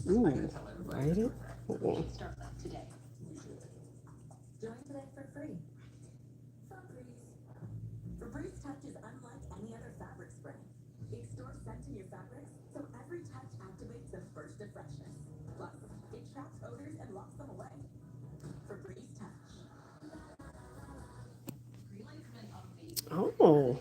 Ooh, right? Okay. Oh.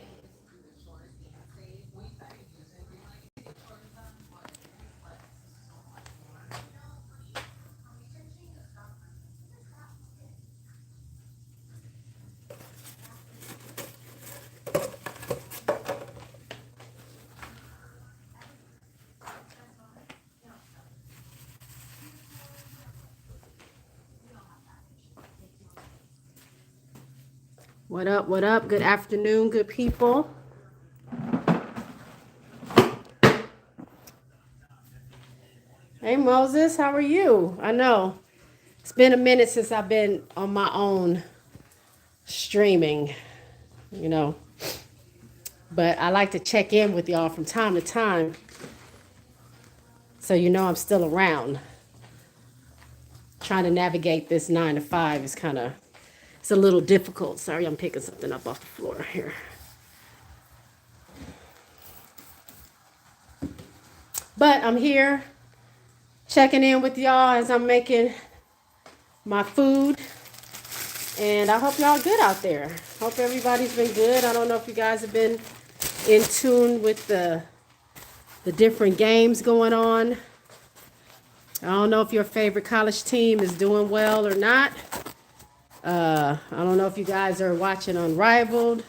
What up? What up? Good afternoon, good people. Hey Moses, how are you? I know it's been a minute since I've been on my own streaming, you know, but I like to check in with y'all from time to time so you know I'm still around. Trying to navigate this 9 to 5 is it's a little difficult. Sorry, I'm picking something up off the floor here. But I'm here checking in with y'all as I'm making my food. And I hope y'all good out there. Hope everybody's been good. I don't know if you guys have been in tune with the different games going on. I don't know if your favorite college team is doing well or not. I don't know if you guys are watching Unrivaled.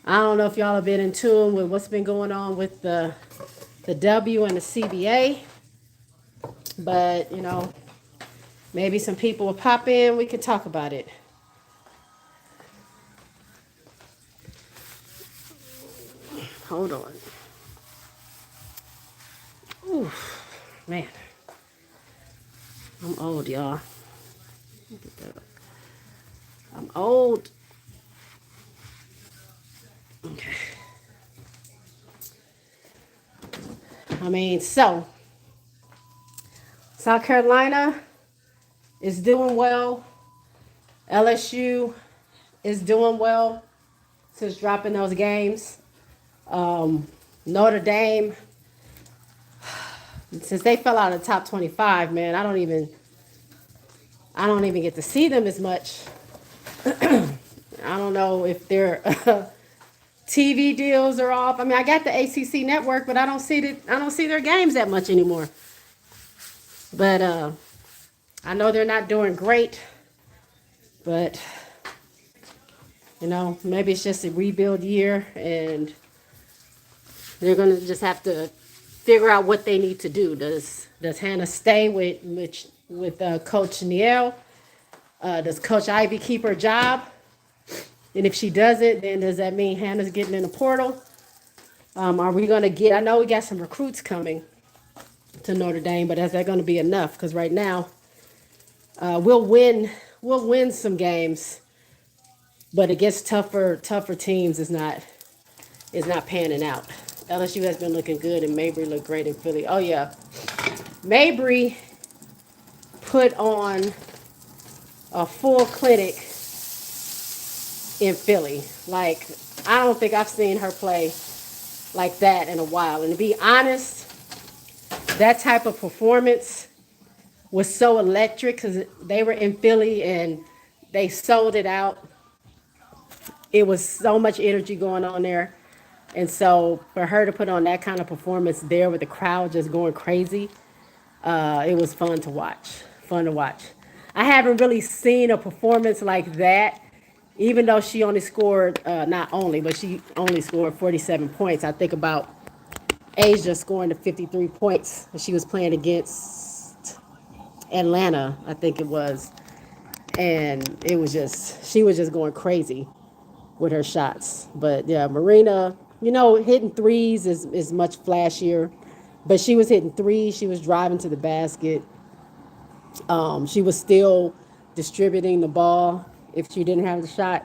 I don't know if y'all have been in tune with what's been going on with the W and the CBA. But, you know, maybe some people will pop in. We can talk about it. Hold on. Ooh, man. I'm old, y'all. I'm old. Okay. I mean, so South Carolina is doing well. LSU is doing well since dropping those games. Notre Dame, since they fell out of the top 25, man, I don't even get to see them as much. I don't know if their TV deals are off. I mean, I got the ACC network, but I don't see their games that much anymore. But I know they're not doing great. But you know, maybe it's just a rebuild year, and they're gonna just have to figure out what they need to do. Does Hannah stay with Coach Niel? Does Coach Ivy keep her job? And if she doesn't, then does that mean Hannah's getting in the portal? Are we going to get, I know we got some recruits coming to Notre Dame, but is that going to be enough? Because right now, we'll win some games, but against tougher teams is not panning out. LSU has been looking good, and Mabry looked great in Philly. Oh yeah, Mabry put on a full clinic in Philly. Like, I don't think I've seen her play like that in a while. And to be honest, that type of performance was so electric because they were in Philly and they sold it out. It was so much energy going on there. And so for her to put on that kind of performance there with the crowd just going crazy, it was fun to watch. Fun to watch. I haven't really seen a performance like that, even though she only scored, not only, but she only scored 47 points. I think about Asia scoring the 53 points. She was playing against Atlanta, I think it was. And she was just going crazy with her shots. But yeah, Marina, you know, hitting threes is much flashier. But she was hitting threes. She was driving to the basket. She was still distributing the ball if she didn't have the shot.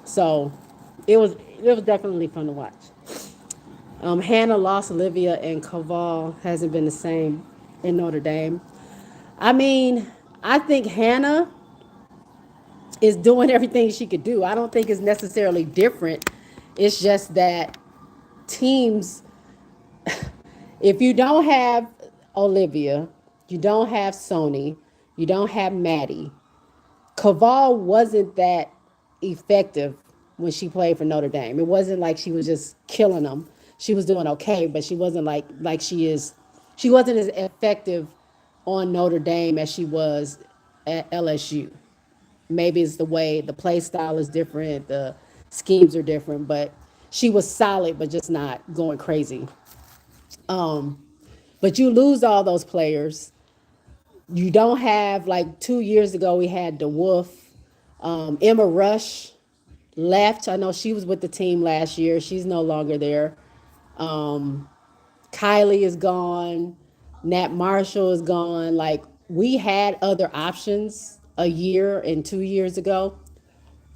So it was definitely fun to watch. Hannah lost Olivia, and Koval hasn't been the same in Notre Dame. I mean, I think Hannah is doing everything she could do. I don't think it's necessarily different. It's just that teams, if you don't have Olivia, you don't have Sony, you don't have Maddie, Kaval wasn't that effective when she played for Notre Dame. It wasn't like she was just killing them. She was doing okay, but she wasn't like she is. She wasn't as effective on Notre Dame as she was at LSU. Maybe it's the way the play style is different, the schemes are different, but she was solid, but just not going crazy. Um, but you lose all those players. You don't have, like 2 years ago we had DeWolf, Emma Rush left. I know she was with the team last year. She's no longer there. Um, Kylie is gone. Nat Marshall is gone. Like, we had other options a year and 2 years ago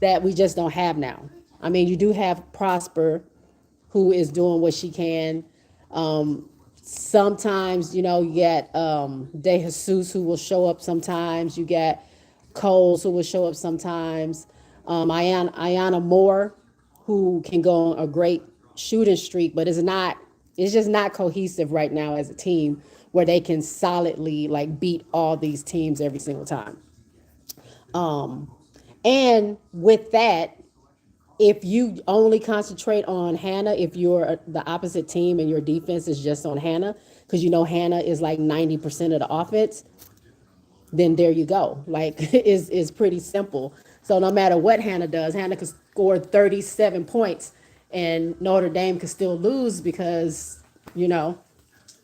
that we just don't have now. I mean, you do have Prosper, who is doing what she can. Sometimes, you get De Jesus, who will show up sometimes. You get Coles, who will show up sometimes. Ayana Moore, who can go on a great shooting streak, but it's just not cohesive right now as a team where they can solidly like beat all these teams every single time. Um, and with that, if you only concentrate on Hannah, if you're the opposite team and your defense is just on Hannah, because Hannah is like 90% of the offense, then there you go. Like, is pretty simple. So no matter what Hannah does, Hannah could score 37 points and Notre Dame could still lose because, you know,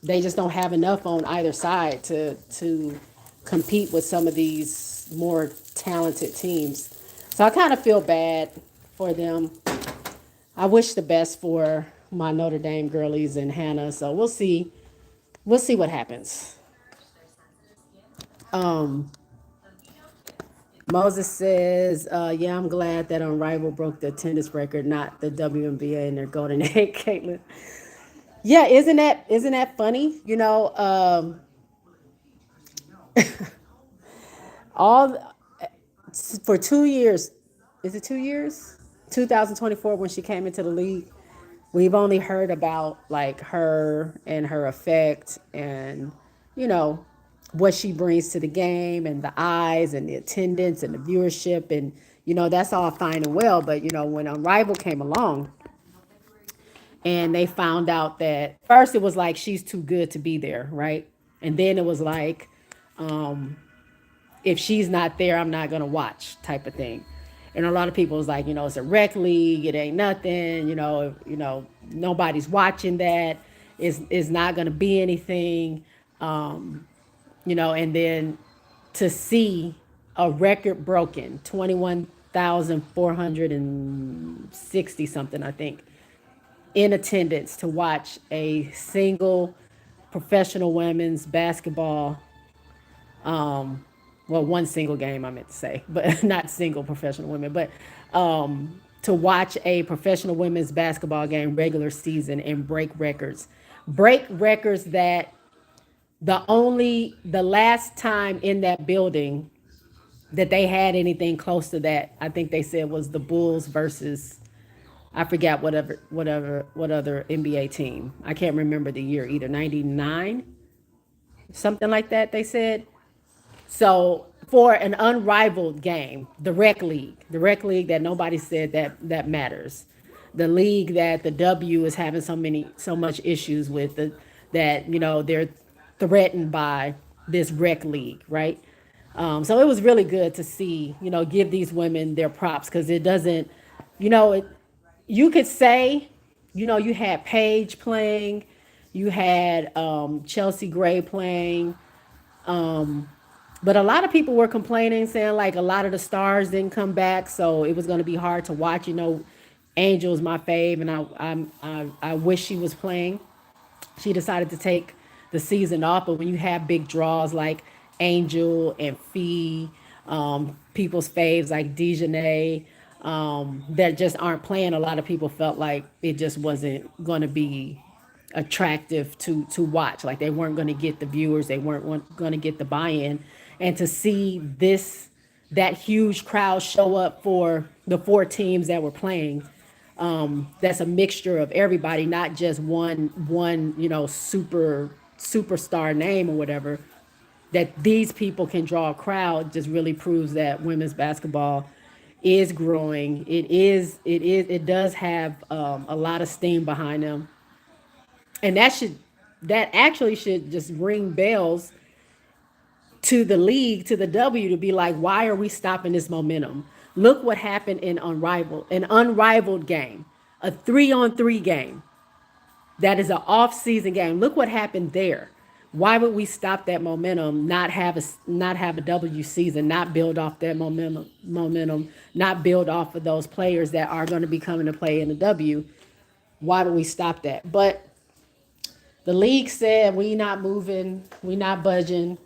they just don't have enough on either side to compete with some of these more talented teams. So I kind of feel bad for them. I wish the best for my Notre Dame girlies and Hannah. So we'll see. We'll see what happens. Um, Moses says, "Yeah, I'm glad that Unrivaled broke the attendance record, not the WNBA and their Golden Egg." Caitlin. Yeah, isn't that funny? All for 2 years. Is it 2 years? 2024 when she came into the league. We've only heard about like her and her effect and you know what she brings to the game and the eyes and the attendance and the viewership and that's all fine and well, but when Unrivaled came along and they found out that first it was like she's too good to be there, right? And then it was like if she's not there, I'm not gonna watch type of thing. And a lot of people was like, it's a rec league, it ain't nothing, nobody's watching that. Is not gonna be anything. And then to see a record broken, 21,460 something, I think, in attendance to watch a single professional women's basketball well, one single game I meant to say, but not single professional women, but to watch a professional women's basketball game regular season and break records that the last time in that building that they had anything close to that, I think they said was the Bulls versus I forgot what other NBA team. I can't remember the year either, 99, something like that. They said. So for an unrivaled game, the rec league that nobody said that matters, the league that the W is having so much issues with, that they're threatened by this rec league, right? So it was really good to see, give these women their props because it doesn't, you know, it, you could say, you had Paige playing, you had Chelsea Gray playing, but a lot of people were complaining, saying like a lot of the stars didn't come back, so it was going to be hard to watch. Angel's my fave, and I wish she was playing. She decided to take the season off, but when you have big draws like Angel and Fee, people's faves like Dejanay, that just aren't playing, a lot of people felt like it just wasn't going to be attractive to watch. Like they weren't going to get the viewers, they weren't going to get the buy-in, and to see that huge crowd show up for the four teams that were playing. That's a mixture of everybody, not just one superstar name or whatever. That these people can draw a crowd just really proves that women's basketball is growing. It does have a lot of steam behind them, and that actually should just ring bells to the league, to the W, to be like, why are we stopping this momentum? Look what happened in an unrivaled game, a 3-on-3 game. That is an off-season game. Look what happened there. Why would we stop that momentum? Not have a W season. Not build off that momentum. Not build off of those players that are going to be coming to play in the W. Why would we stop that? But the league said we not moving, we not budging.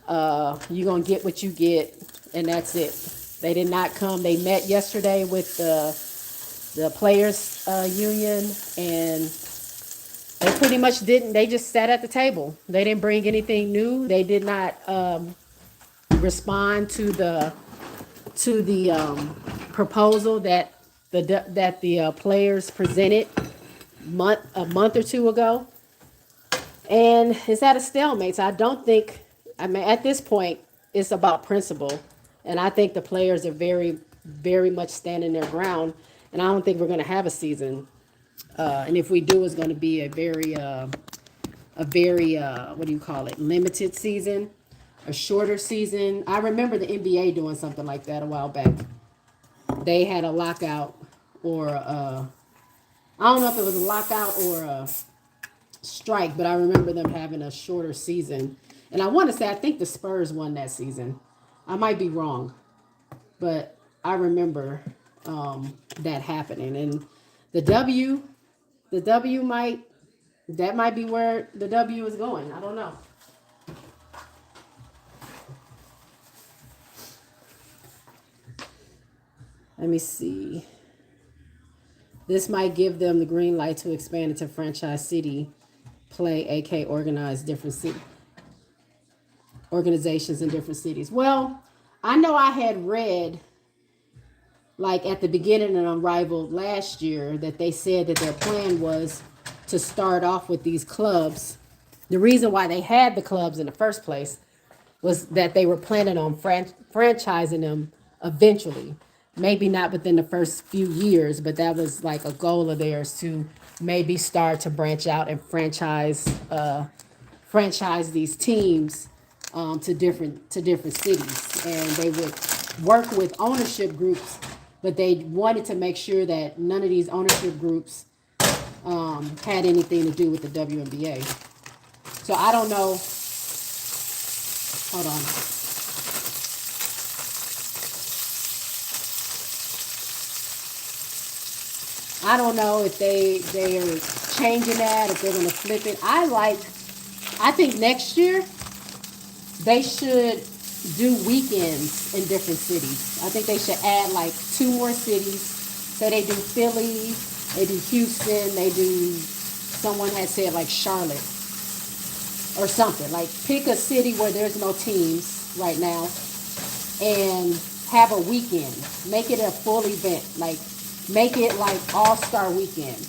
You're gonna get what you get, and that's it. They did not come. They met yesterday with the players union, and they pretty much didn't. They just sat at the table. They didn't bring anything new. They did not respond to the proposal that the players presented a month or two ago, and it's at a stalemate. So I don't think. I mean, at this point, it's about principle, and I think the players are very, very much standing their ground. And I don't think we're going to have a season. And if we do, it's going to be a very what do you call it? Limited season, a shorter season. I remember the NBA doing something like that a while back. They had a lockout, or I don't know if it was a lockout or a strike, but I remember them having a shorter season. And I want to say, I think the Spurs won that season. I might be wrong, but I remember that happening. And the W might be where the W is going. I don't know. Let me see. This might give them the green light to expand into franchise city play, aka organized different city organizations in different cities. Well, I know I had read, like at the beginning of Unrivaled last year, that they said that their plan was to start off with these clubs. The reason why they had the clubs in the first place was that they were planning on franchising them eventually. Maybe not within the first few years, but that was like a goal of theirs, to maybe start to branch out and franchise these teams to different cities, and they would work with ownership groups, but they wanted to make sure that none of these ownership groups had anything to do with the WNBA. So I don't know. Hold on. I don't know if they are changing that, if they're going to flip it. I think next year they should do weekends in different cities. I think they should add like 2 more cities. Say they do Philly, they do Houston, they do, someone had said like Charlotte or something. Like pick a city where there's no teams right now and have a weekend. Make it a full event. Like make it like All-Star Weekend.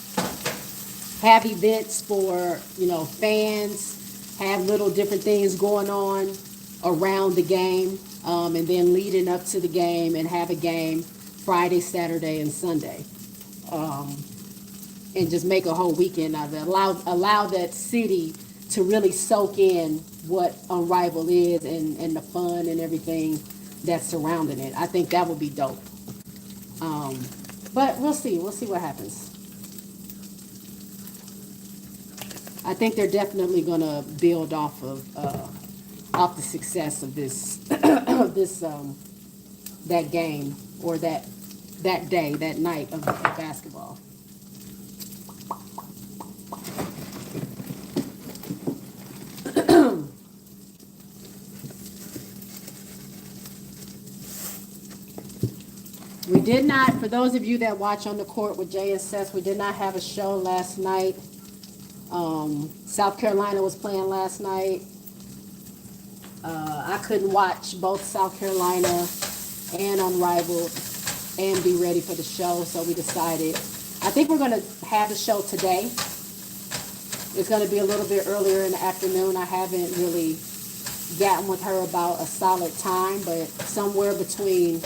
Have events for, fans. Have little different things going on around the game, and then leading up to the game, and have a game Friday, Saturday, and Sunday, and just make a whole weekend out of it. Allow that city to really soak in what Unrivaled is, and the fun and everything that's surrounding it. I think that would be dope. But we'll see. We'll see what happens. I think they're definitely going to build off the success of this that game, or that day, that night of basketball. We did not, for those of you that watch On the Court with Jay and Seth, we did not have a show last night. South Carolina was playing last night. I couldn't watch both South Carolina and Unrivaled and be ready for the show, so we decided. I think we're going to have the show today. It's going to be a little bit earlier in the afternoon. I haven't really gotten with her about a solid time, but somewhere between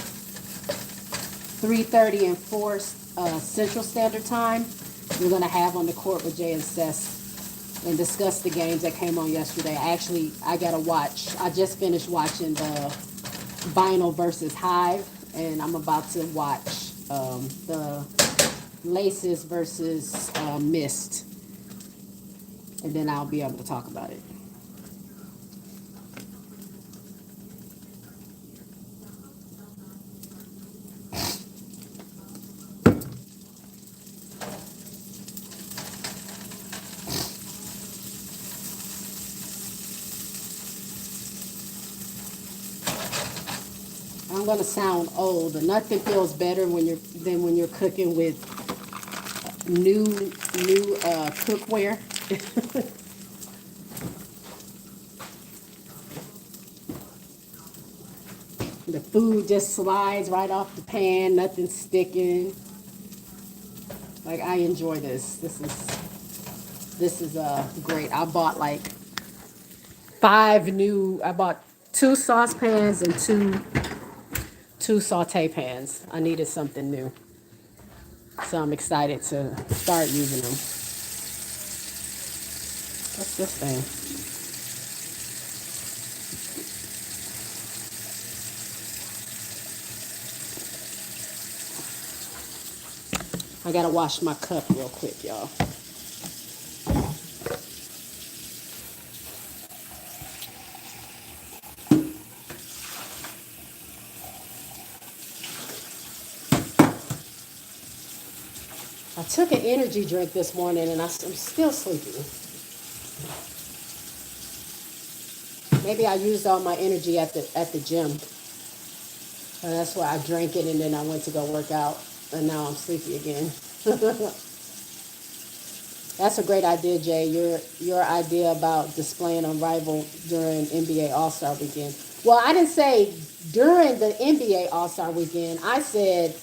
3:30 and 4 Central Standard Time, we're going to have on the court with Jay and Sess and discuss the games that came on yesterday. I got to watch. I just finished watching the Vinyl versus Hive, and I'm about to watch the Laces versus Mist, and then I'll be able to talk about it. I'm gonna sound old, but nothing feels better when you're cooking with new cookware. The food just slides right off the pan, nothing's sticking. Like, I enjoy this. This is great. I bought like I bought two saucepans and two saute pans. I needed something new. So I'm excited to start using them. What's this thing? I gotta wash my cup real quick, y'all. I took an energy drink this morning and I'm still sleepy. Maybe I used all my energy at the gym. And that's why I drank it and then I went to go work out and now I'm sleepy again. That's a great idea, Jay. Your idea about displaying Unrivaled during NBA All-Star Weekend. Well, I didn't say during the NBA All-Star Weekend. I said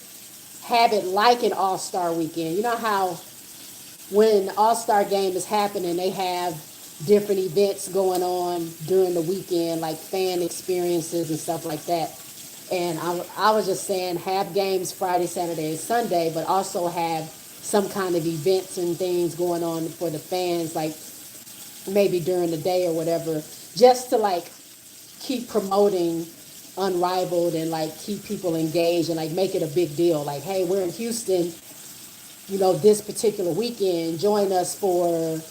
have it like an All-Star Weekend. You know how when the All-Star game is happening, they have different events going on during the weekend, like fan experiences and stuff like that. And I was just saying have games Friday, Saturday, and Sunday, but also have some kind of events and things going on for the fans, like maybe during the day or whatever, just to like keep promoting Unrivaled and like keep people engaged and like make it a big deal. Like, hey, we're in Houston, this particular weekend. Join us for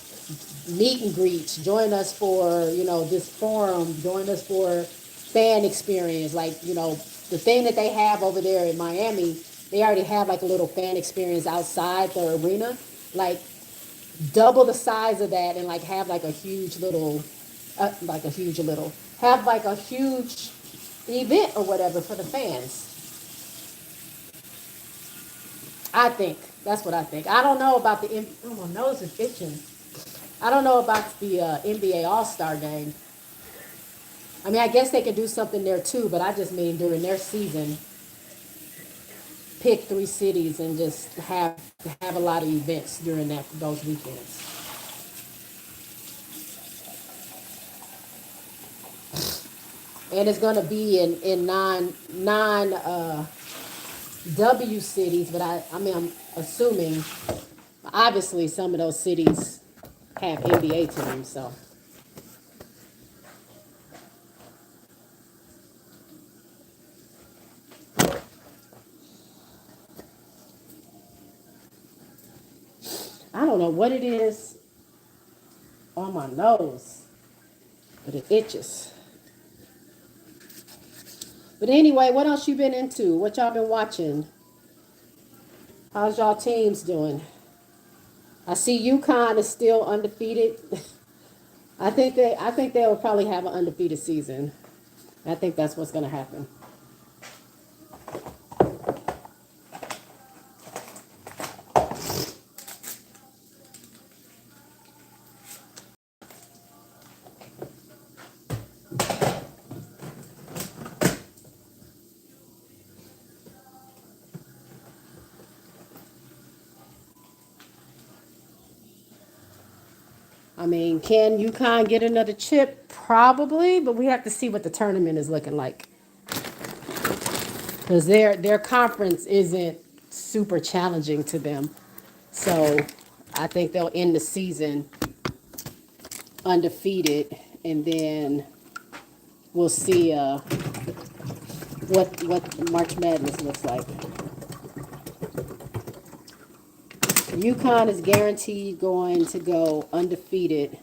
meet and greets. Join us for, this forum. Join us for fan experience. Like, the thing that they have over there in Miami, they already have like a little fan experience outside the arena. Like, double the size of that and like have like a huge little, have like a huge event or whatever for the fans. I think that's what I think. I don't know about oh, my nose is itching. I don't know about the NBA All-Star game. I mean, I guess they could do something there too, but I just mean during their season, pick 3 cities and just have a lot of events during those weekends. And it's going to be in non W cities, but I mean, I'm assuming obviously some of those cities have NBA teams, so. I don't know what it is on my nose, but it itches. But anyway, what else you been into? What y'all been watching? How's y'all teams doing? I see UConn is still undefeated. I think they will probably have an undefeated season. I think that's what's going to happen. I mean, can UConn get another chip? Probably, but we have to see what the tournament is looking like. Because their conference isn't super challenging to them. So I think they'll end the season undefeated, and then we'll see what March Madness looks like. UConn is guaranteed going to go undefeated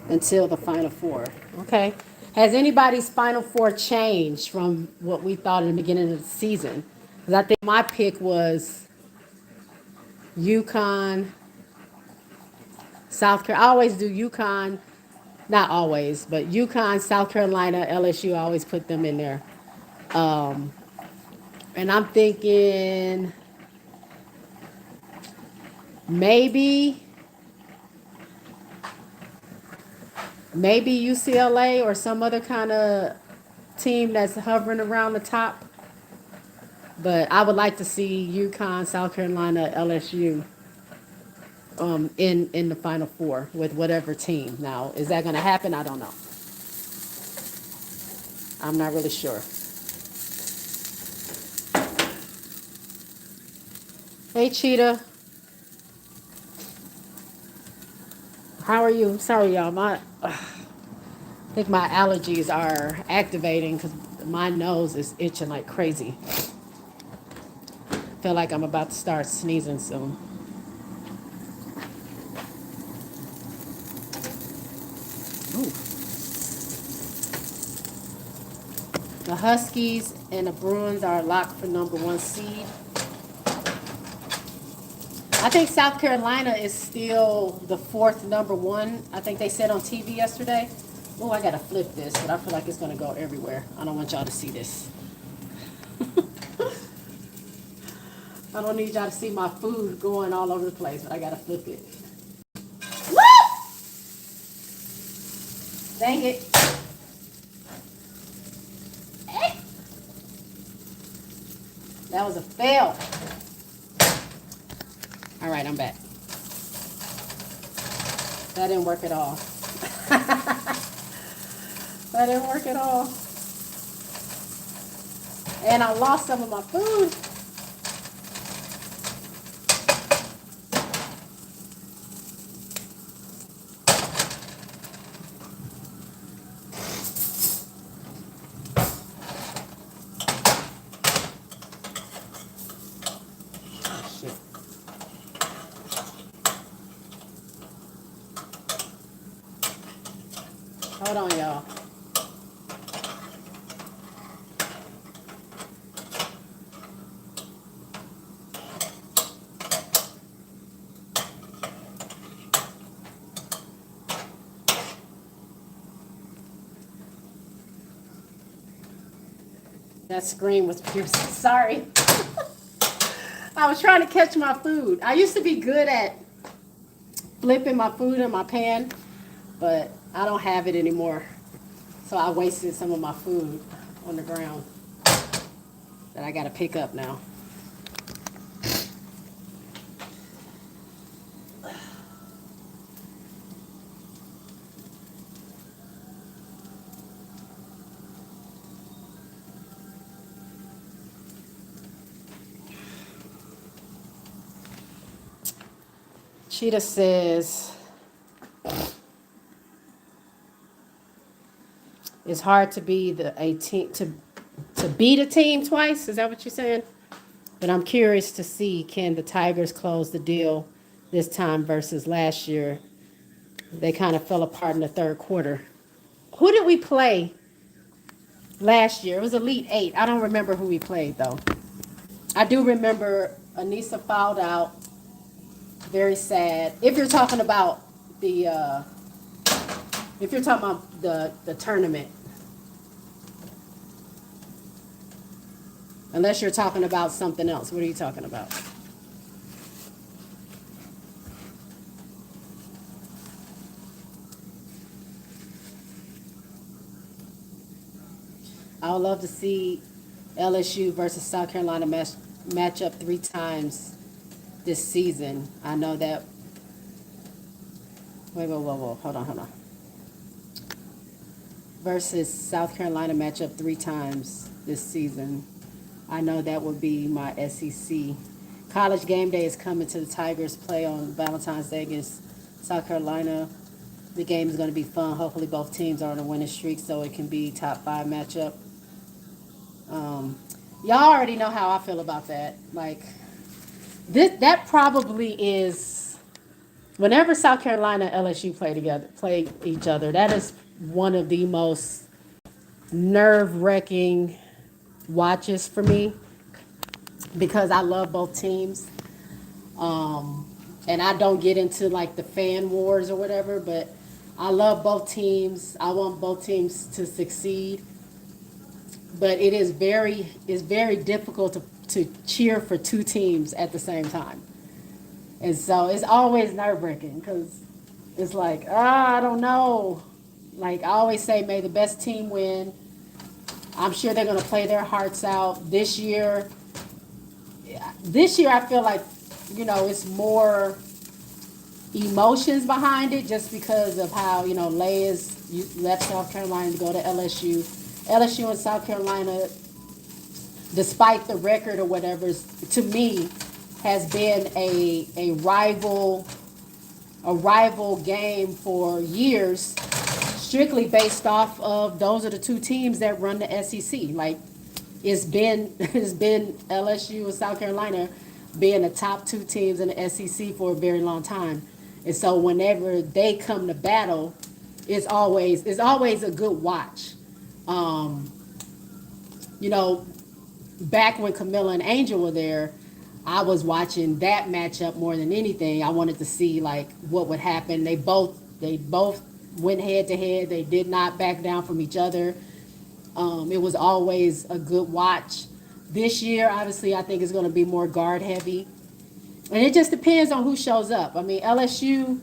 until the Final Four. Okay. Has anybody's Final Four changed from what we thought in the beginning of the season? Because I think my pick was UConn, South Carolina. I always do UConn, not always, but UConn, South Carolina, LSU. I always put them in there. And I'm thinking maybe UCLA or some other kind of team that's hovering around the top. But I would like to see UConn, South Carolina, LSU in the Final Four with whatever team. Now, is that going to happen? I don't know. I'm not really sure. Hey, Cheetah. How are you? I'm sorry, y'all. I think my allergies are activating because my nose is itching like crazy. Feel like I'm about to start sneezing soon. Ooh. The Huskies and the Bruins are locked for #1 seed. I think South Carolina is still the 4th #1. I think they said on TV yesterday. Oh, I gotta flip this, but I feel like it's gonna go everywhere. I don't want y'all to see this. I don't need y'all to see my food going all over the place, but I gotta flip it. Woo! Dang it. That was a fail. All right, I'm back. That didn't work at all. That didn't work at all. And I lost some of my food. Hold on, y'all. That screen was piercing. Sorry. I was trying to catch my food. I used to be good at flipping my food in my pan, but I don't have it anymore. So I wasted some of my food on the ground that I got to pick up now. Cheetah says, it's hard to be to beat a team twice. Is that what you're saying? But I'm curious to see, can the Tigers close the deal this time versus last year? They kind of fell apart in the third quarter. Who did we play last year? It was Elite Eight. I don't remember who we played, though. I do remember Anissa fouled out. Very sad. If you're talking about the the tournament. Unless you're talking about something else. What are you talking about? I would love to see LSU versus South Carolina match up 3 times this season. I know that Wait, whoa, whoa, whoa. Hold on, hold on. Versus South Carolina matchup 3 times this season. I know that would be my SEC. College game day is coming to the Tigers play on Valentine's Day against South Carolina. The game is going to be fun. Hopefully, both teams are on a winning streak, so it can be top 5 matchup. Um, y'all already know how I feel about that. Like this, that probably is whenever South Carolina and LSU play each other. That is one of the most nerve wracking watches for me because I love both teams. Um, and I don't get into like the fan wars or whatever, but I love both teams. I want both teams to succeed. But it's very difficult to cheer for 2 teams at the same time. And so it's always nerve wracking because it's like, I don't know. Like I always say, may the best team win. I'm sure they're going to play their hearts out this year. This year, I feel like, it's more emotions behind it just because of how, Leia's left South Carolina to go to LSU. LSU and South Carolina, despite the record or whatever, to me, has been a rival game for years, strictly based off of those are the 2 teams that run the SEC. Like it's been LSU and South Carolina being the top 2 teams in the SEC for a very long time, and so whenever they come to battle, it's always a good watch. Um, you know, back when Camilla and Angel were there, I was watching that matchup more than anything. I wanted to see like what would happen. They both went head to head. They did not back down from each other. It was always a good watch. This year, obviously, I think it's going to be more guard heavy, and it just depends on who shows up. I mean, LSU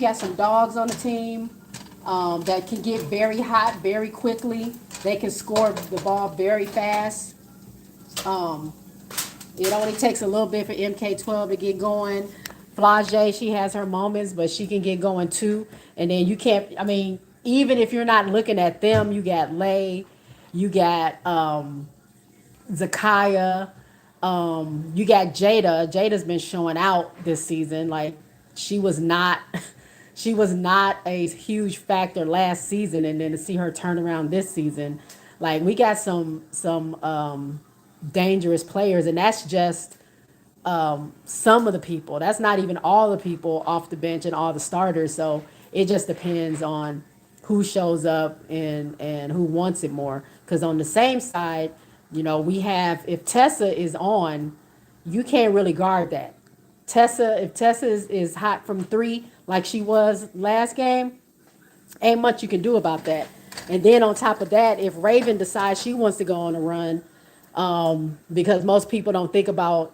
got some dogs on the team that can get very hot very quickly. They can score the ball very fast. Um, it only takes a little bit for MK12 to get going. Flage, she has her moments, but she can get going too. And then you can't, I mean, even if you're not looking at them, you got Lay, you got Zakiya, you got Jada. Jada's been showing out this season. Like she was not she was not a huge factor last season, and then to see her turn around this season, like we got some dangerous players, and that's just some of the people. That's not even all the people off the bench and all the starters. So it just depends on who shows up and who wants it more. Because on the same side, we have if Tessa is on, you can't really guard that. If Tessa is hot from 3 like she was last game, ain't much you can do about that. And then on top of that, if Raven decides she wants to go on a run, because most people don't think about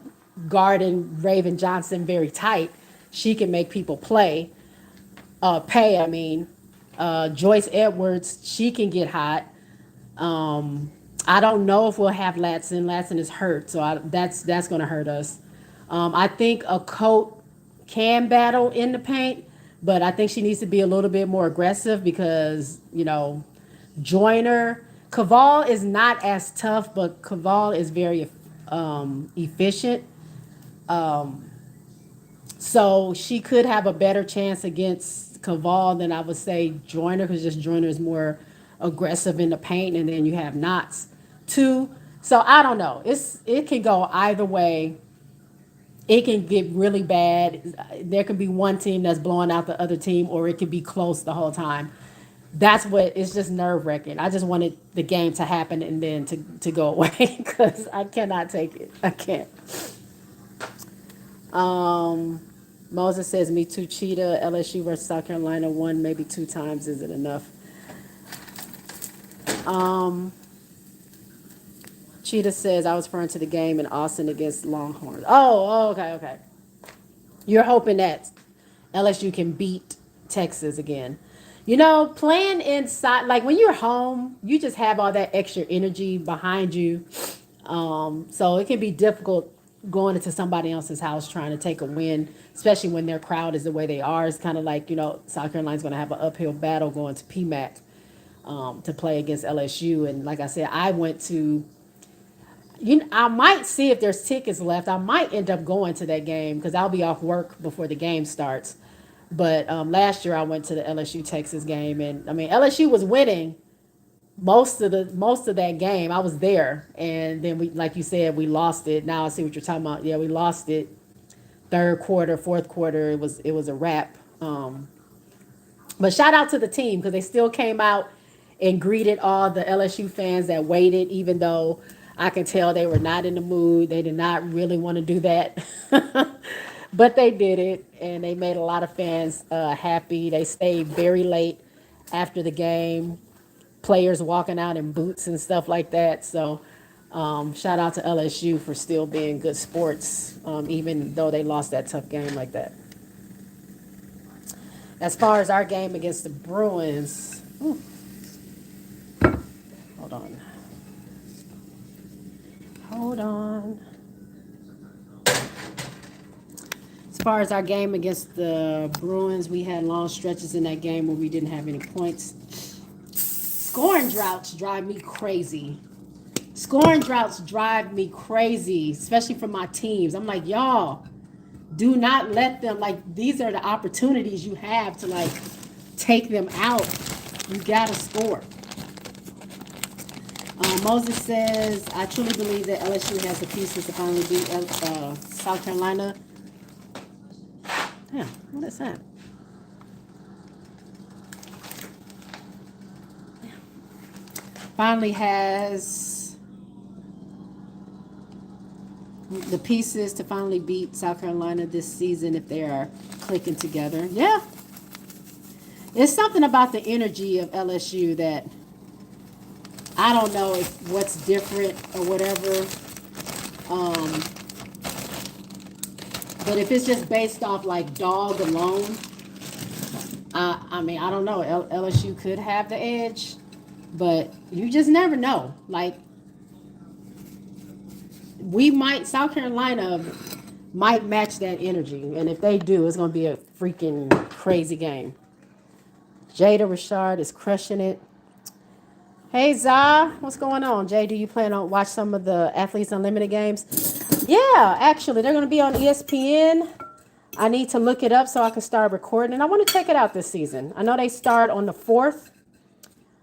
guarding Raven Johnson very tight, she can make people pay. I mean, Joyce Edwards, she can get hot. I don't know if we'll have Latson. Latson is hurt, so that's going to hurt us. I think a coat can battle in the paint, but I think she needs to be a little bit more aggressive because Joyner, Caval is not as tough, but Caval is very efficient. So she could have a better chance against Caval than I would say Joyner, because just Joyner is more aggressive in the paint, and then you have Knots too. So I don't know. It can go either way. It can get really bad. There could be one team that's blowing out the other team, or it could be close the whole time. That's what it's just nerve wracking. I just wanted the game to happen and then to go away because I cannot take it. I can't. Moses says, me too, Cheetah. LSU versus South Carolina, 1, maybe 2 times isn't enough. Cheetah says, I was referring to the game in Austin against Longhorns. Oh, okay. You're hoping that LSU can beat Texas again. Playing inside, like when you're home, you just have all that extra energy behind you. So it can be difficult going into somebody else's house trying to take a win, especially when their crowd is the way they are. It's kind of like, South Carolina's going to have an uphill battle going to PMAC to play against LSU. And like I said, I went to, I might see if there's tickets left. I might end up going to that game because I'll be off work before the game starts. But last year I went to the LSU Texas game, and I mean LSU was winning most of that game. I was there, and then we, like you said, we lost it. Now I see what you're talking about. Yeah, we lost it. Third quarter, fourth quarter, it was a wrap. But shout out to the team because they still came out and greeted all the LSU fans that waited, even though I can tell they were not in the mood. They did not really want to do that. But they did it, and they made a lot of fans happy. They stayed very late after the game, players walking out in boots and stuff like that. So shout out to LSU for still being good sports, even though they lost that tough game like that. As far as our game against the Bruins, hold on. Hold on. As far as our game against the Bruins, we had long stretches in that game where we didn't have any points. Scoring droughts drive me crazy. Scoring droughts drive me crazy, especially for my teams. I'm like, y'all, do not let them, like, these are the opportunities you have to, like, take them out. You got to score. Moses says, I truly believe that LSU has the pieces to finally beat South Carolina. Damn, what is that? Finally has the pieces to finally beat South Carolina this season if they are clicking together. Yeah. It's something about the energy of LSU that I don't know if what's different or whatever. But if it's just based off like dog alone, I mean, I don't know. LSU could have the edge, but you just never know. Like, South Carolina might match that energy. And if they do, it's going to be a freaking crazy game. Jada Richard is crushing it. Hey, Za, what's going on? Jay, do you plan on watch some of the Athletes Unlimited games? Yeah, actually, they're going to be on ESPN. I need to look it up so I can start recording. And I want to check it out this season. I know they start on the 4th.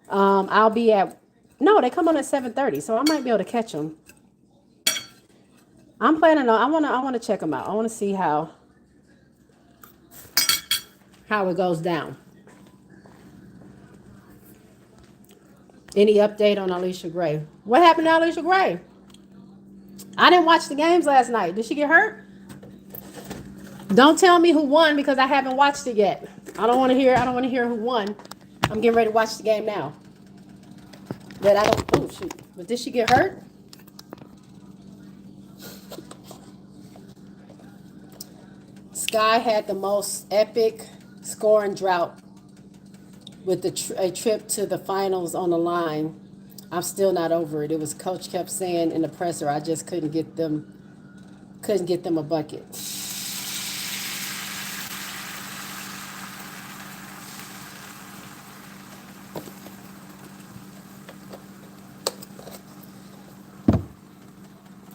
I'll be at... No, they come on at 7:30, so I might be able to catch them. I'm planning on... I want to check them out. I want to see how it goes down. Any update on Alicia Gray? What happened to Alicia Gray? I didn't watch the games last night. Did she get hurt? Don't tell me who won because I haven't watched it yet. I don't want to hear who won. I'm getting ready to watch the game now. But I don't... Oh, shoot. But did she get hurt? Sky had the most epic scoring drought with a trip to the finals on the line. I'm still not over it. It was Coach kept saying in the presser, I just couldn't get them a bucket.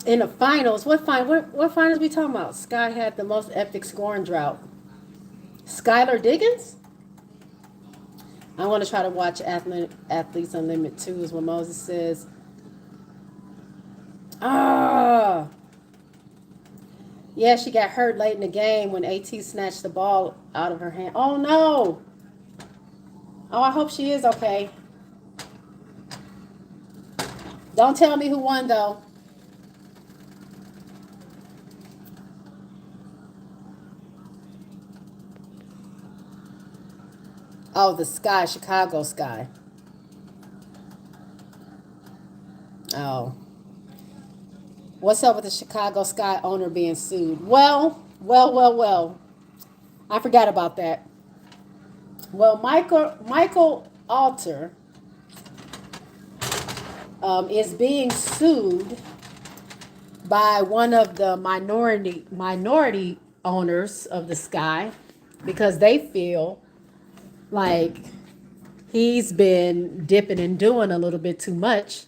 In the finals, what finals we talking about? Sky had the most epic scoring drought. Skylar Diggins? I want to try to watch Athletes Unlimited too, is what Moses says. Yeah, she got hurt late in the game when AT snatched the ball out of her hand. Oh, no. Oh, I hope she is okay. Don't tell me who won, though. Oh, the Sky, Chicago Sky. Oh. What's up with the Chicago Sky owner being sued? Well. I forgot about that. Well, Michael Alter is being sued by one of the minority owners of the Sky because they feel like he's been dipping and doing a little bit too much,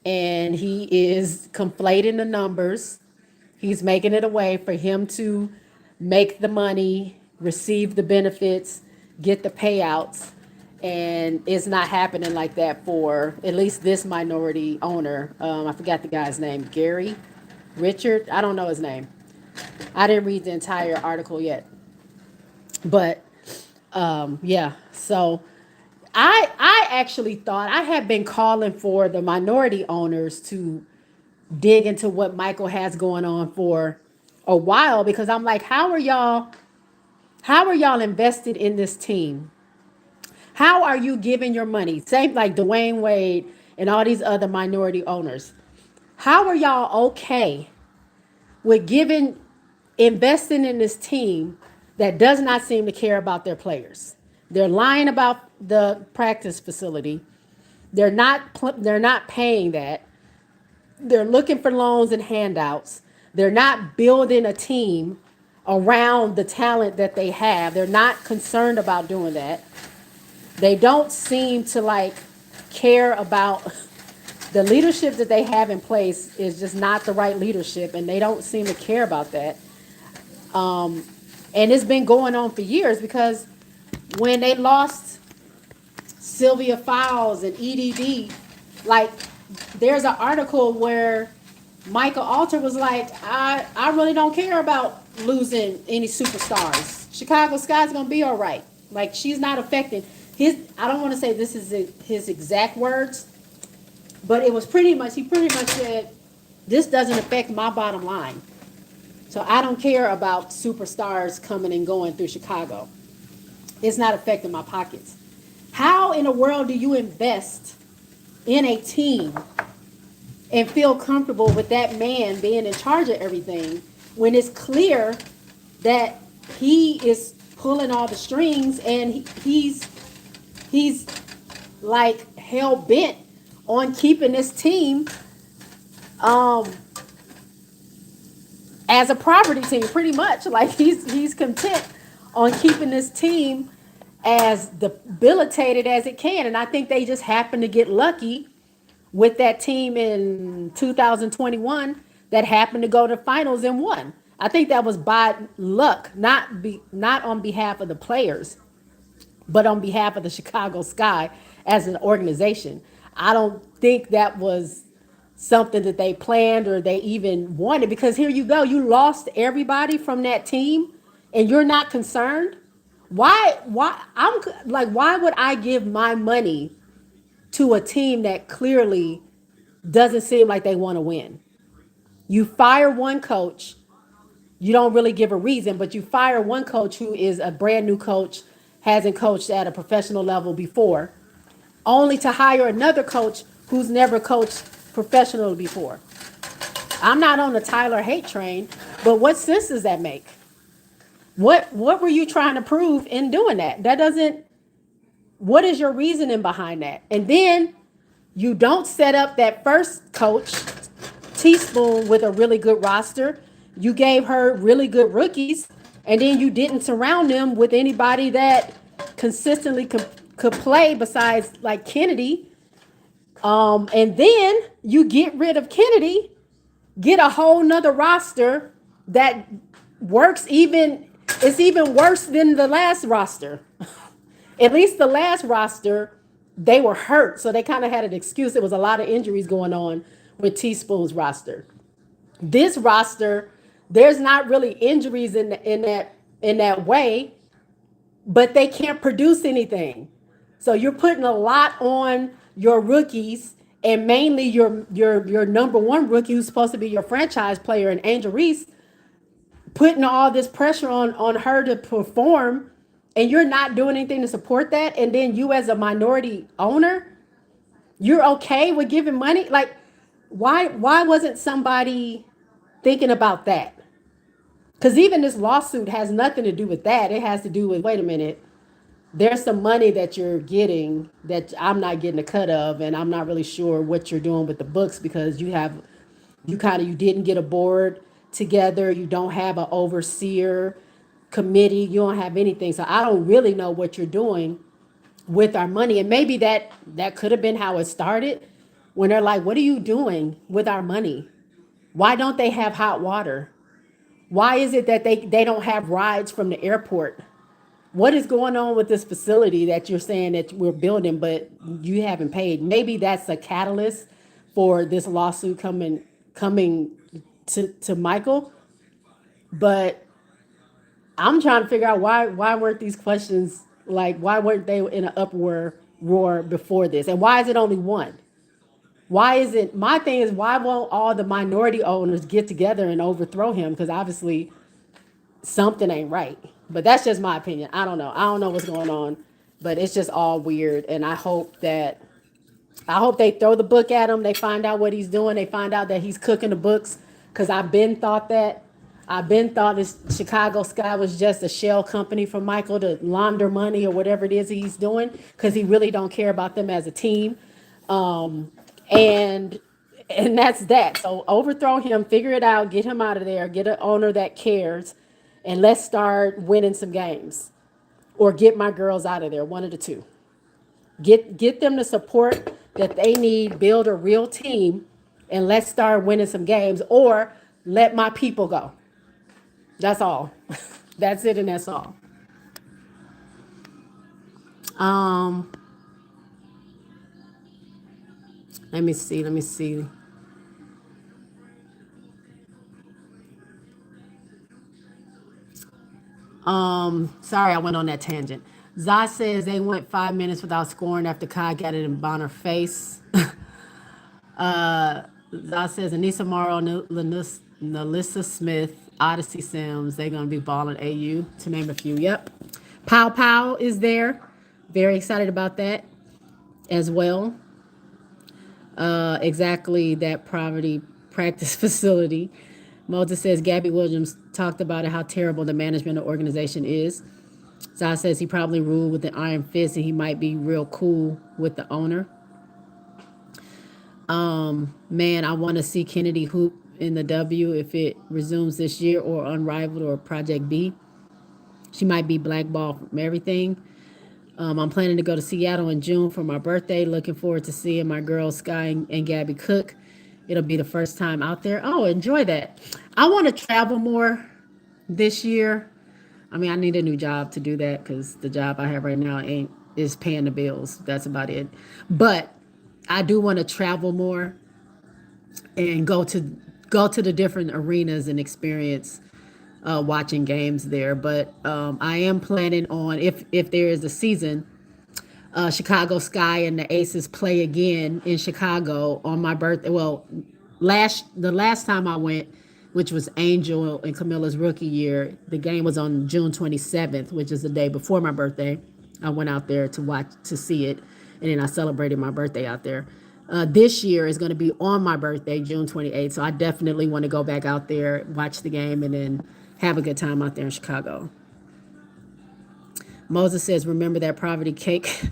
and he is conflating the numbers. He's making it a way for him to make the money, receive the benefits, get the payouts. And it's not happening like that for at least this minority owner. I forgot the guy's name, Gary Richard. I don't know his name. I didn't read the entire article yet. But yeah, so I actually thought I had been calling for the minority owners to dig into what Michael has going on for a while because I'm like, how are y'all invested in this team? How are you giving your money? Same like Dwayne Wade and all these other minority owners. How are y'all okay with giving investing in this team that does not seem to care about their players? They're lying about the practice facility. They're not paying that. They're looking for loans and handouts. They're not building a team around the talent that they have. They're not concerned about doing that. They don't seem to like care about the leadership that they have in place is just not the right leadership and they don't seem to care about that. And it's been going on for years because when they lost Sylvia Fowles and EDD, like there's an article where Michael Alter was like, I really don't care about losing any superstars. Chicago Sky's gonna be all right. Like she's not affecting his. I don't want to say this is his exact words, but it was pretty much. He pretty much said, "This doesn't affect my bottom line, so I don't care about superstars coming and going through Chicago. It's not affecting my pockets." How in the world do you invest in a team and feel comfortable with that man being in charge of everything when it's clear that he is pulling all the strings and he's like hell bent on keeping this team um as a property team pretty much, like he's content on keeping this team as debilitated as it can, and I think they just happen to get lucky with that team in 2021 that happened to go to finals and won. I think that was by luck, not on behalf of the players, but on behalf of the Chicago Sky as an organization. I don't think that was something that they planned or they even wanted because here you go, you lost everybody from that team and you're not concerned. Why I'm like why would I give my money to a team that clearly doesn't seem like they want to win? You fire one coach, you don't really give a reason, but you fire one coach who is a brand new coach, hasn't coached at a professional level before, only to hire another coach who's never coached professional before. I'm not on the Tyler hate train, but what sense does that make? What were you trying to prove in doing that? That doesn't what is your reasoning behind that? And then you don't set up that first coach, Teaspoon, with a really good roster. You gave her really good rookies, and then you didn't surround them with anybody that consistently could play besides like Kennedy. And then you get rid of Kennedy, get a whole nother roster that works even, it's even worse than the last roster. At least the last roster, they were hurt, so they kind of had an excuse. There was a lot of injuries going on with Teaspoon's roster. This roster, there's not really injuries in that way, but they can't produce anything. So you're putting a lot on your rookies and mainly your number one rookie who's supposed to be your franchise player and Angel Reese, putting all this pressure on her to perform, and you're not doing anything to support that. And then you as a minority owner, you're okay with giving money. Like why wasn't somebody thinking about that? Because even this lawsuit has nothing to do with that. It has to do with, wait a minute, there's some money that you're getting that I'm not getting a cut of, and I'm not really sure what you're doing with the books because you have You didn't get a board together. You don't have an overseer committee. You don't have anything. So I don't really know what you're doing with our money. And maybe that could have been how it started, when they're like, what are you doing with our money? Why don't they have hot water? Why is it that they don't have rides from the airport? What is going on with this facility that you're saying that we're building, but you haven't paid? Maybe that's a catalyst for this lawsuit coming to Michael. But I'm trying to figure out why weren't these questions, like, why weren't they in an uproar roar before this, and why is it only one? Why isn't, my thing is, why won't all the minority owners get together and overthrow him? Because obviously something ain't right. But that's just my opinion. I don't know what's going on, but it's just all weird. And I hope they throw the book at him. They find out what he's doing. They find out that he's cooking the books. Because I've been thought this Chicago Sky was just a shell company for Michael to launder money or whatever it is he's doing. Because he really don't care about them as a team. And that's that. So overthrow him, figure it out, get him out of there, get an owner that cares, and let's start winning some games. Or get my girls out of there, one of the two. Get them the support that they need, build a real team, and let's start winning some games, or let my people go. That's all. That's it, and that's all. Um, let me see. Sorry, I went on that tangent. Zah says they went 5 minutes without scoring after Kai got it in Bonner face. Zah says Anissa Morrow, Nalissa Smith, Odyssey Sims, they're gonna be balling AU, to name a few. Yep. Pow Pow is there. Very excited about that as well. Exactly that poverty practice facility. Moses says Gabby Williams talked about it, how terrible the management of organization is. Zah says he probably ruled with an iron fist and he might be real cool with the owner. Man, I want to see Kennedy hoop in the W if it resumes this year, or Unrivaled or Project B. She might be blackballed from everything. I'm planning to go to Seattle in June for my birthday. Looking forward to seeing my girls Sky and Gabby cook. It'll be the first time out there. Oh, enjoy that. I want to travel more this year. I mean, I need a new job to do that because the job I have right now ain't is paying the bills. That's about it. But I do want to travel more and go to the different arenas and experience watching games there. But I am planning on, if there is a season, Chicago Sky and the Aces play again in Chicago on my birthday. Well, the last time I went, which was Angel and Camilla's rookie year, the game was on June 27th, which is the day before my birthday. I went out there to see it, and then I celebrated my birthday out there. This year is going to be on my birthday, June 28th. So I definitely want to go back out there, watch the game, and then have a good time out there in Chicago. Moses says, remember that poverty cake?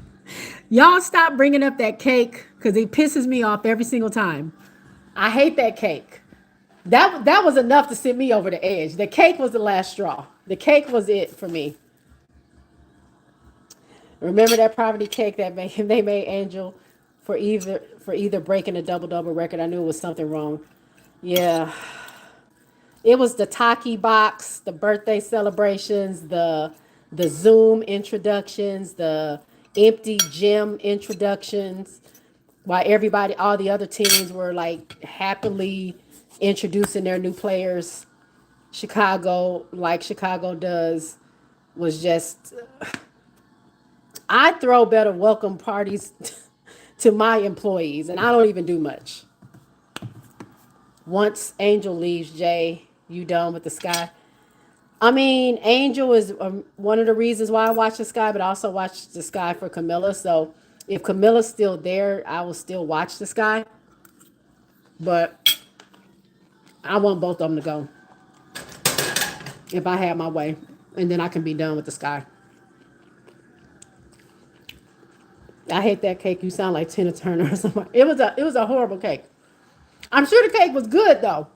Y'all stop bringing up that cake because it pisses me off every single time. I hate that cake. That was enough to send me over the edge. The cake was the last straw. The cake was it for me. Remember that poverty cake that they made Angel for either breaking a double record. I knew it was something wrong. Yeah, it was the Taki box, the birthday celebrations, the Zoom introductions, the empty gym introductions, while everybody, all the other teams were like happily introducing their new players. Chicago, like Chicago does, was just, I throw better welcome parties to my employees, and I don't even do much. Once Angel leaves, Jay, you done with the Sky? I mean, Angel is one of the reasons why I watch the Sky, but I also watch the Sky for Camilla. So if Camilla's still there, I will still watch the Sky. But I want both of them to go if I had my way, and then I can be done with the Sky. I hate that cake. You sound like Tina Turner or something. It was a horrible cake. I'm sure the cake was good though.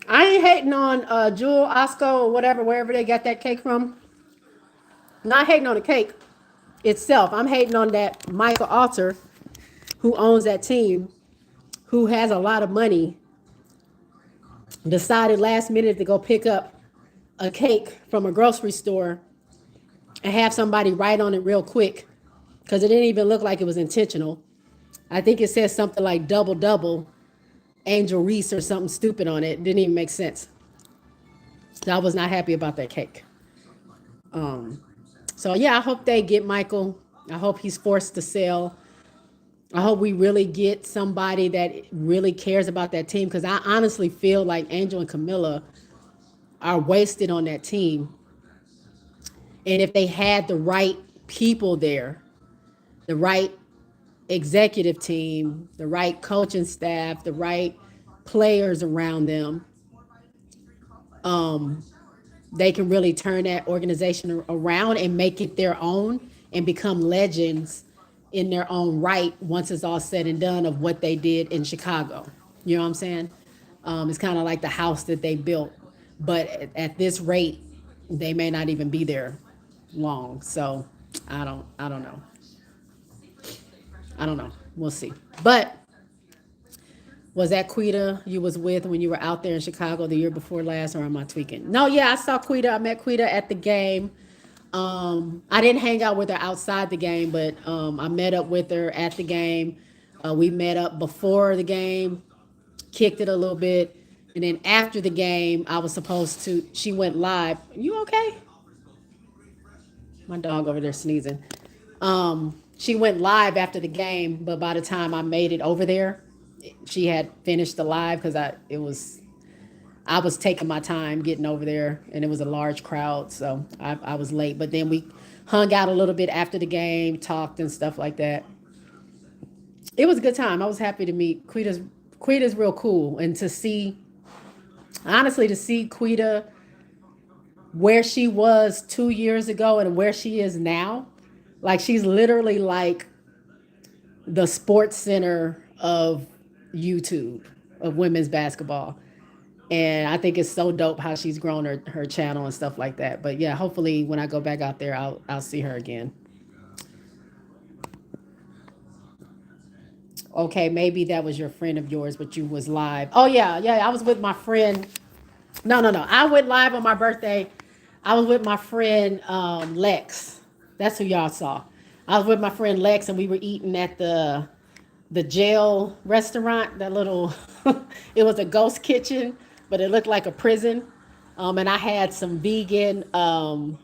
I ain't hating on Jewel, Osco, or whatever, wherever they got that cake from. Not hating on the cake itself. I'm hating on that Michael Alter, who owns that team, who has a lot of money, decided last minute to go pick up a cake from a grocery store and have somebody write on it real quick because it didn't even look like it was intentional. I think it says something like double double Angel Reese or something stupid on it. It didn't even make sense. So I was not happy about that cake. So yeah, I hope they get Michael. I hope he's forced to sell. I hope we really get somebody that really cares about that team because I honestly feel like Angel and Camilla are wasted on that team. And if they had the right people there, the right executive team, the right coaching staff, the right players around them, they can really turn that organization around and make it their own and become legends in their own right once it's all said and done of what they did in Chicago. You know what I'm saying? It's kind of like the house that they built, but at this rate, they may not even be there long. So I don't know. I don't know. We'll see. But was that Quita you was with when you were out there in Chicago the year before last, or am I tweaking? No, yeah, I saw Quita. I met Quita at the game. I didn't hang out with her outside the game, but I met up with her at the game. We met up before the game, kicked it a little bit, and then after the game, I was supposed to. She went live. You okay? My dog over there sneezing. She went live after the game, but by the time I made it over there, she had finished the live because I was taking my time getting over there, and it was a large crowd, so I was late. But then we hung out a little bit after the game, talked and stuff like that. It was a good time. I was happy to meet Quita's. Quita's real cool, and to see, honestly, to see Quita where she was 2 years ago and where she is now, like she's literally like the sports center of YouTube of women's basketball. And I think it's so dope how she's grown her channel and stuff like that. But yeah, hopefully when I go back out there, I'll see her again. Okay, maybe that was your friend of yours, but you was live. Oh yeah, yeah, I was with my friend. No. I went live on my birthday. I was with my friend Lex. That's who y'all saw. I was with my friend Lex, and we were eating at the jail restaurant. That little, it was a ghost kitchen, but it looked like a prison. And I had some vegan. What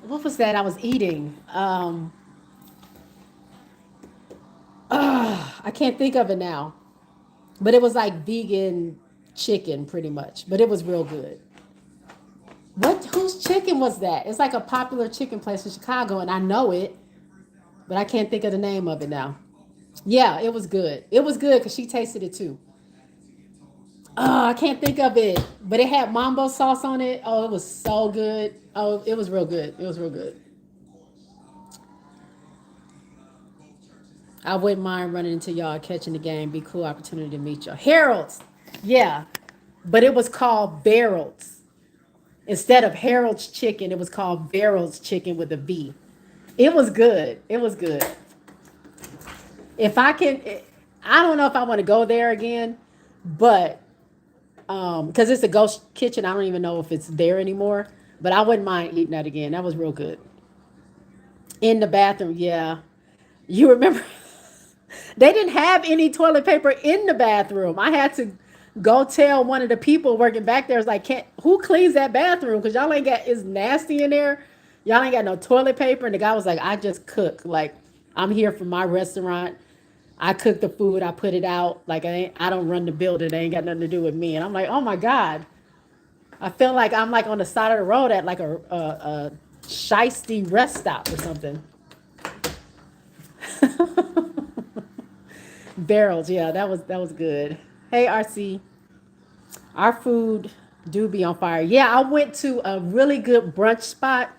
was that I was eating? I can't think of it now, but it was like vegan chicken, pretty much. But it was real good. What? Whose chicken was that? It's like a popular chicken place in Chicago, and I know it, but I can't think of the name of it now. Yeah, it was good. It was good because she tasted it too. Oh, I can't think of it, but it had mambo sauce on it. Oh, it was so good. Oh, it was real good. It was real good. I wouldn't mind running into y'all, catching the game. Be cool opportunity to meet y'all. Harold's, yeah, but it was called Barrels instead of Harold's Chicken. It was called Barrels Chicken with a V. It was good. It was good. If I can, I don't know if I want to go there again, but because it's a ghost kitchen, I don't even know if it's there anymore. But I wouldn't mind eating that again. That was real good. In the bathroom, yeah. You remember? They didn't have any toilet paper in the bathroom. I had to go tell one of the people working back there, was like, can't, who cleans that bathroom? Because y'all ain't got, it's nasty in there. Y'all ain't got no toilet paper. And the guy was like, I just cook. Like, I'm here for my restaurant. I cook the food. I put it out. Like, I don't run the building. It ain't got nothing to do with me. And I'm like, oh my God. I feel like I'm like on the side of the road at like a shiesty rest stop or something. Barrels, yeah, that was good. Hey, RC, our food do be on fire. Yeah, I went to a really good brunch spot.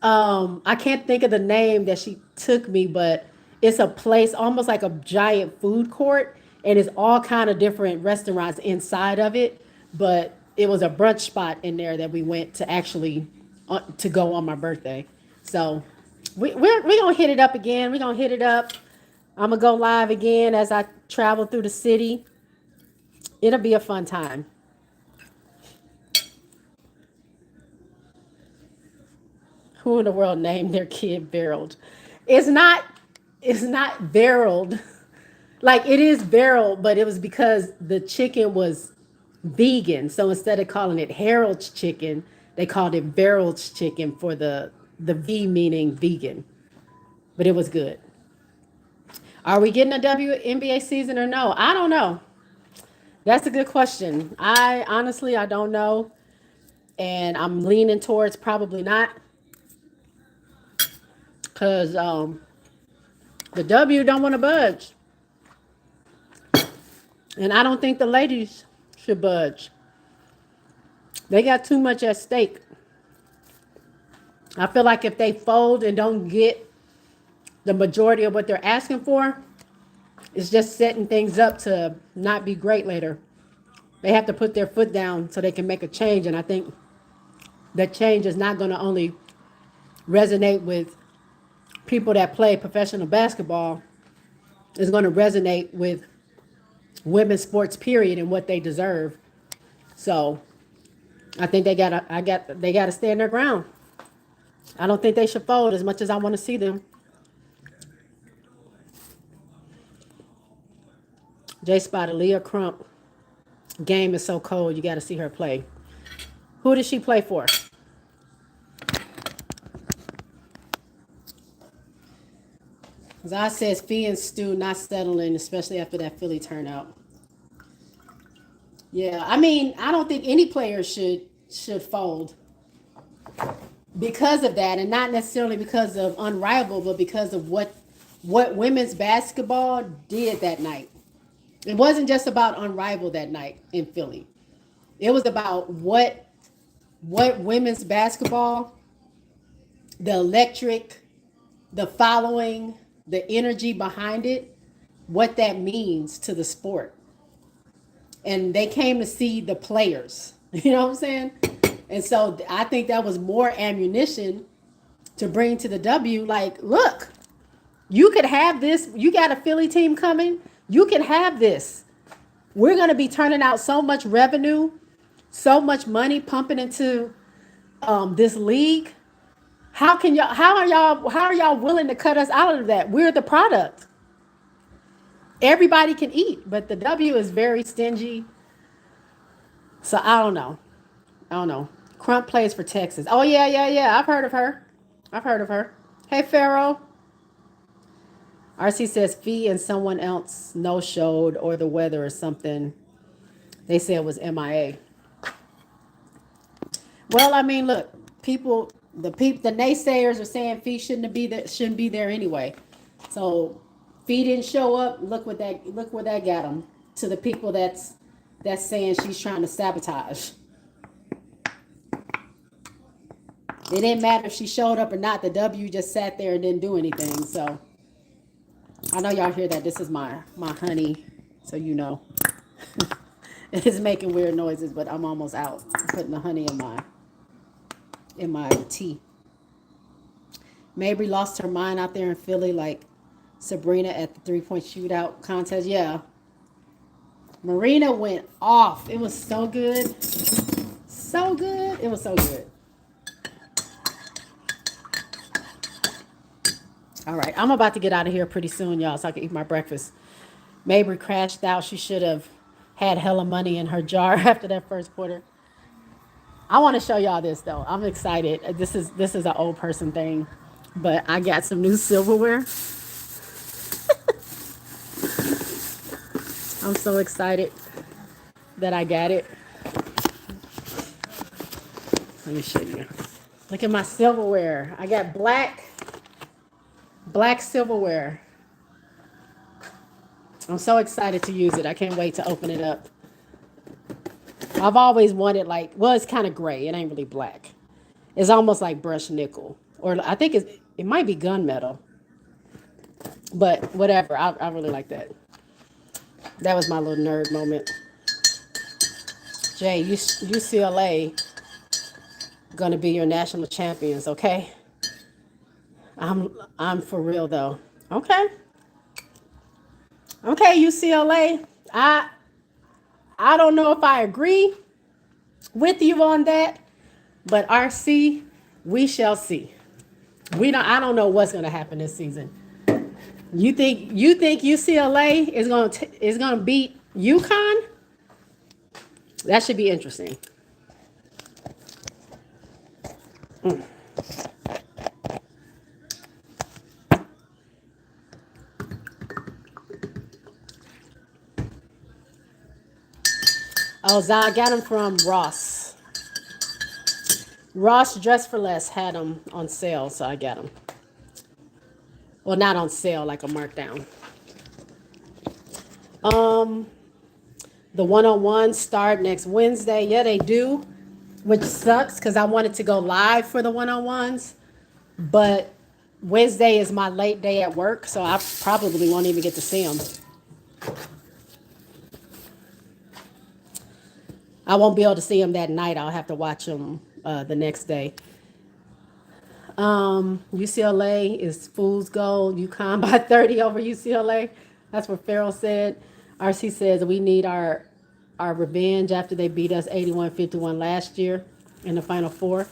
I can't think of the name that she took me, but It's a place almost like a giant food court, and it's all kind of different restaurants inside of it. But it was a brunch spot in there that we went to actually to go on my birthday. So we're gonna hit it up again. We're gonna hit it up. I'm gonna go live again as I travel through the city. It'll be a fun time. Who in the world named their kid Barreled? It's not. It's not barreled. Like it is barreled, but it was because the chicken was vegan. So instead of calling it Harold's chicken, they called it Barrel's chicken for the V meaning vegan. But it was good. Are we getting a WNBA season or no? I don't know. That's a good question. I honestly I don't know, and I'm leaning towards probably not because the W don't want to budge, and I don't think the ladies should budge. They got too much at stake. I feel like if they fold and don't get the majority of what they're asking for, it's just setting things up to not be great later. They have to put their foot down so they can make a change. And I think that change is not going to only resonate with people that play professional basketball, it's going to resonate with women's sports period and what they deserve. So I think they gotta stand their ground. I don't think they should fold as much as I want to see them. J Spotted Leah Crump. Game is so cold. You got to see her play. Who did she play for? Zah says Fee and Stu not settling, especially after that Philly turnout. Yeah, I mean, I don't think any player should fold because of that, and not necessarily because of Unrivaled, but because of what women's basketball did that night. It wasn't just about Unrivaled that night in Philly. It was about what women's basketball, the electric, the following, the energy behind it, what that means to the sport. And they came to see the players. You know what I'm saying? And so I think that was more ammunition to bring to the W. Like, look, you could have this. You got a Philly team coming. You can have this. We're going to be turning out so much revenue, so much money pumping into this league. How are y'all willing to cut us out of that? We're the product. Everybody can eat, but the W is very stingy. So I don't know. Crump plays for Texas. Oh yeah. I've heard of her. Hey Pharaoh. RC says Fee and someone else no showed or the weather or something. They said it was MIA. Well, I mean, look, the naysayers are saying Fee shouldn't be there anyway. So Fee didn't show up. Look where that got them. To the people that's saying she's trying to sabotage. It didn't matter if she showed up or not. The W just sat there and didn't do anything. So I know y'all hear that. This is my honey, so you know. It's making weird noises, but I'm almost out. I'm putting the honey in my tea. Mabry lost her mind out there in Philly, like Sabrina at the 3-point shootout contest. Yeah. Marina went off. It was so good. So good. It was so good. All right. I'm about to get out of here pretty soon, y'all, so I can eat my breakfast. Mabry crashed out. She should have had hella money in her jar after that first quarter. I want to show y'all this, though. I'm excited. This is an old person thing, but I got some new silverware. I'm so excited that I got it. Let me show you. Look at my silverware. I got black silverware. I'm so excited to use it. I can't wait to open it up. I've always wanted it's kind of gray. It ain't really black. It's almost like brushed nickel. Or I think it might be gunmetal. But whatever, I really like that. That was my little nerd moment. Jay, UCLA gonna be your national champions, okay? I'm for real though. Okay, okay, UCLA. I don't know if I agree with you on that, but RC, we shall see. I don't know what's gonna happen this season. You think UCLA is gonna beat UConn? That should be interesting. Oh, I got them from Ross. Ross Dress for Less had them on sale, so I got them. Well, not on sale, like a markdown. Um, the one-on-one start next Wednesday. Yeah, they do, which sucks because I wanted to go live for the one-on-ones, but Wednesday is my late day at work, so I probably won't even get to see them. I won't be able to see them that night. I'll have to watch them the next day. UCLA is fool's gold. UConn by 30 over UCLA. That's what Farrell said. RC says we need our revenge after they beat us 81-51 last year in the Final Four.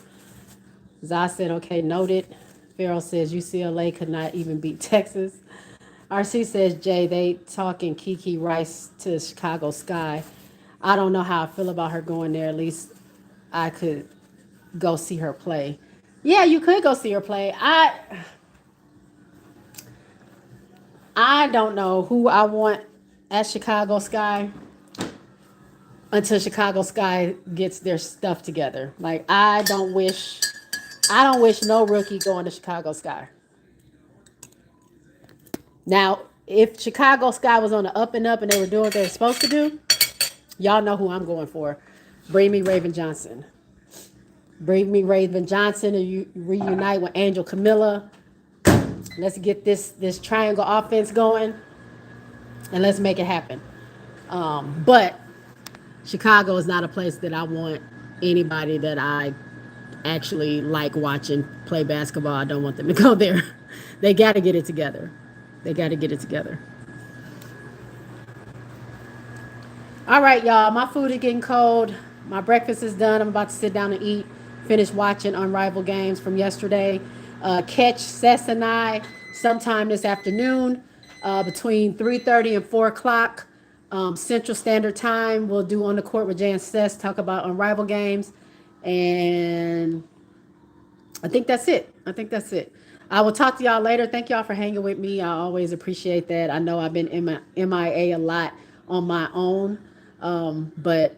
Zah said, okay, noted. Farrell says UCLA could not even beat Texas. RC says, Jay, they talking Kiki Rice to Chicago Sky. I don't know how I feel about her going there. At least I could go see her play. Yeah, you could go see her play. I don't know who I want at Chicago Sky until Chicago Sky gets their stuff together. Like I don't wish no rookie going to Chicago Sky. Now, if Chicago Sky was on the up and up and they were doing what they were supposed to do, y'all know who I'm going for. Bring me Raven Johnson. Bring me Raven Johnson and reunite with Angel Camilla. Let's get this triangle offense going and let's make it happen. But Chicago is not a place that I want anybody that I actually like watching play basketball. I don't want them to go there. They got to get it together. They got to get it together. All right, y'all. My food is getting cold. My breakfast is done. I'm about to sit down and eat. Finish watching Unrivaled games from yesterday. Catch Sess and I sometime this afternoon between 3:30 and 4 o'clock Central Standard Time. We'll do On the Court with Jay and Sess, talk about Unrivaled games. And I think that's it. I will talk to y'all later. Thank y'all for hanging with me. I always appreciate that. I know I've been MIA a lot on my own, but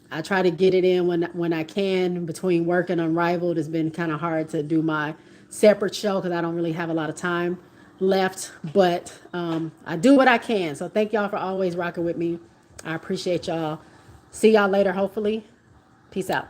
I try to get it in when I can. Between work and Unrivaled, it's been kind of hard to do my separate show because I don't really have a lot of time left. But I do what I can. So thank y'all for always rocking with me. I appreciate y'all. See y'all later, hopefully. Peace out.